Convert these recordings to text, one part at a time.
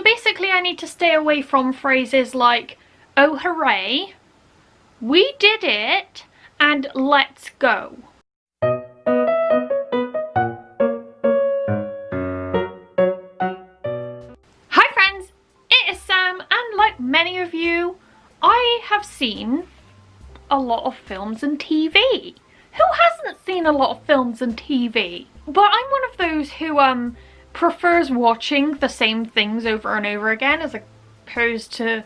So basically I need to stay away from phrases like, oh hooray, we did it, and let's go. Hi friends, it is Sam, and like many of you, I have seen a lot of films and TV. Who hasn't seen a lot of films and TV? But I'm one of those who prefers watching the same things over and over again as opposed to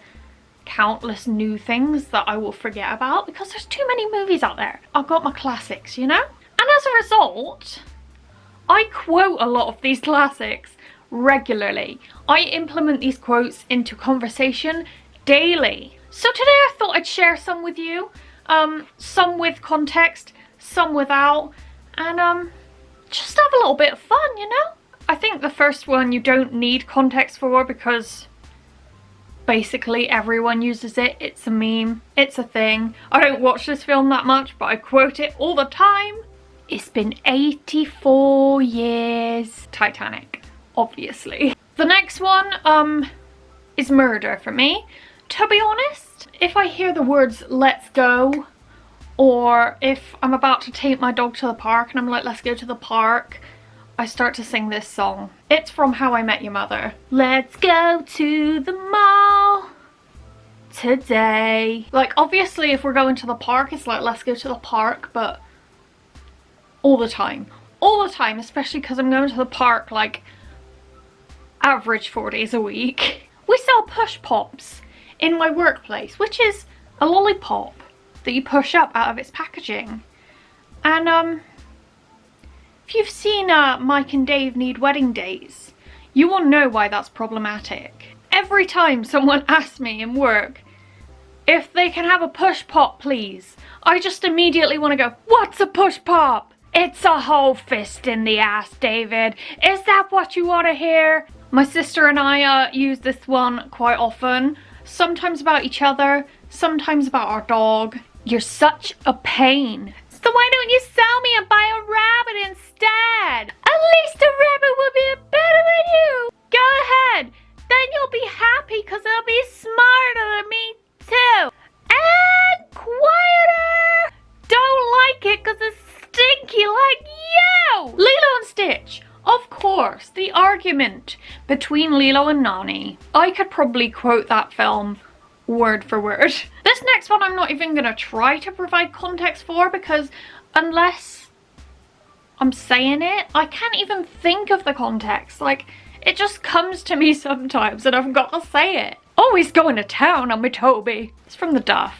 countless new things that I will forget about, because there's too many movies out there. I've got my classics, you know? And as a result, I quote a lot of these classics regularly. I implement these quotes into conversation daily. So today I thought I'd share some with you, some with context, some without, and just have a little bit of fun, you know? I think the first one you don't need context for because basically everyone uses it. It's a meme, it's a thing. I don't watch this film that much, but I quote it all the time. It's been 84 years. Titanic, obviously. The next one is murder for me. To be honest, if I hear the words let's go, or if I'm about to take my dog to the park and I'm like, let's go to the park, I start to sing this song. It's from How I Met Your Mother. Let's go to the mall today. Like, obviously if we're going to the park, it's like, let's go to the park, but all the time. All the time, especially because I'm going to the park like average 4 days a week. We sell push pops in my workplace, which is a lollipop that you push up out of its packaging. And if you've seen Mike and Dave Need Wedding Dates, you will know why that's problematic. Every time someone asks me in work if they can have a push pop please, I just immediately want to go, what's a push pop? It's a whole fist in the ass, David. Is that what you want to hear? My sister and I use this one quite often. Sometimes about each other, sometimes about our dog. You're such a pain. So why don't you sell me and buy a rabbit instead? At least a rabbit will be better than you. Go ahead. Then you'll be happy because they'll be smarter than me too. And quieter. Don't like it because it's stinky like you. Lilo and Stitch. Of course, the argument between Lilo and Nani. I could probably quote that film word for word. This next one I'm not even gonna try to provide context for, because unless I'm saying it, I can't even think of the context. Like, it just comes to me sometimes and I've got to say it. Always going to town on my Toby. It's from the Duff.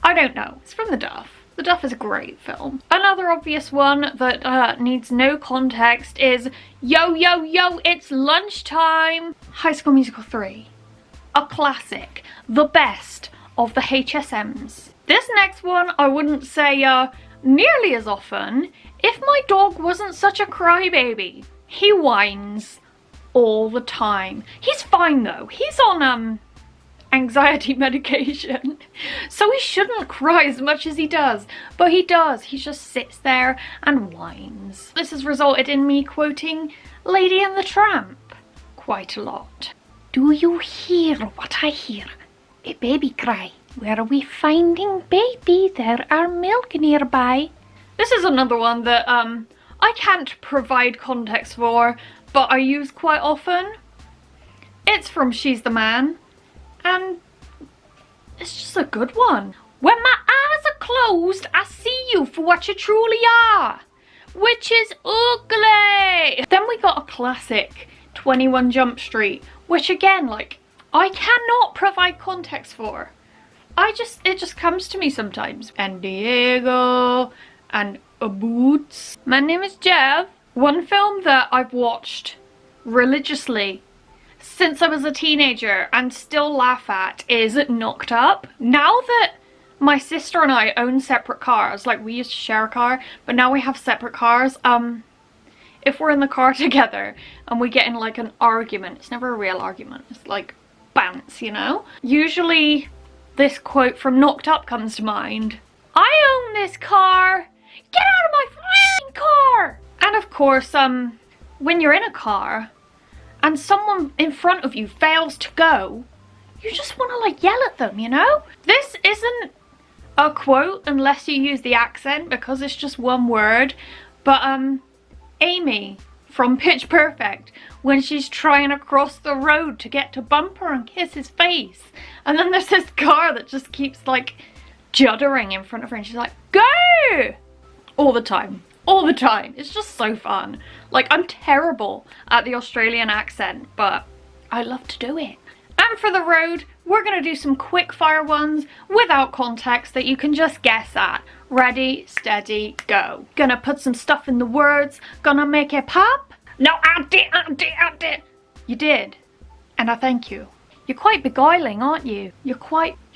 I don't know, it's from the Duff. The Duff is a great film. Another obvious one that needs no context is yo yo yo, it's lunchtime. High School Musical 3. A classic, the best of the HSMs. This next one I wouldn't say nearly as often if my dog wasn't such a crybaby. He whines all the time. He's fine though. He's on anxiety medication, so he shouldn't cry as much as he does, but he does. He just sits there and whines. This has resulted in me quoting Lady and the Tramp quite a lot. Do you hear what I hear? A baby cry. Where are we finding baby? There are milk nearby. This is another one that I can't provide context for, but I use quite often. It's from She's the Man, and it's just a good one. When my eyes are closed, I see you for what you truly are, which is ugly. Then we got a classic, 21 Jump Street, which again, like, I cannot provide context for. It just comes to me sometimes. And Diego, and Boots. My name is Jeff. One film that I've watched religiously since I was a teenager and still laugh at is Knocked Up. Now that my sister and I own separate cars, like we used to share a car, but now we have separate cars, if we're in the car together and we get in like an argument, it's never a real argument, it's like bounce, you know? Usually this quote from Knocked Up comes to mind. I own this car! Get out of my f***ing car! And of course, when you're in a car and someone in front of you fails to go, you just want to like yell at them, you know? This isn't a quote unless you use the accent because it's just one word, but Amy from Pitch Perfect, when she's trying to cross the road to get to Bumper and kiss his face, and then there's this car that just keeps like juddering in front of her and she's like, go! All the time. All the time. It's just so fun. Like, I'm terrible at the Australian accent, but I love to do it. And for the road, we're gonna do some quick fire ones without context that you can just guess at. Ready, steady, go. Gonna put some stuff in the words. Gonna make it pop. No, I did. You did. And I thank you. You're quite beguiling, aren't you? You're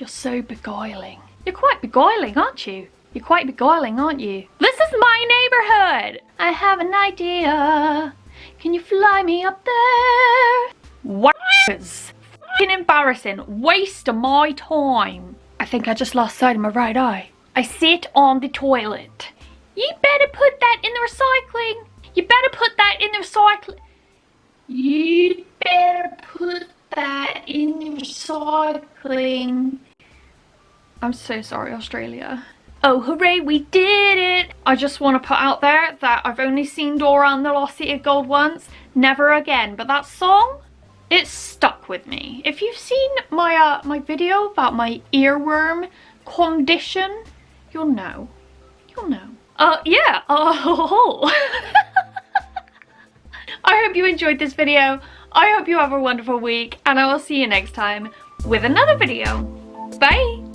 so beguiling. You're quite beguiling, aren't you? You're quite beguiling, aren't you? This is my neighborhood. I have an idea. Can you fly me up there? Wow. Fucking embarrassing. Waste of my time. I think I just lost sight of my right eye. I sit on the toilet. You better put that in the recycling. You better put that in the recycling. You better put that in the recycling. I'm so sorry, Australia. Oh, hooray, we did it! I just want to put out there that I've only seen Dora and the Lost City of Gold once, never again. But that song, it stuck with me. If you've seen my my video about my earworm condition, you'll know. You'll know. Yeah. I hope you enjoyed this video. I hope you have a wonderful week, and I will see you next time with another video. Bye!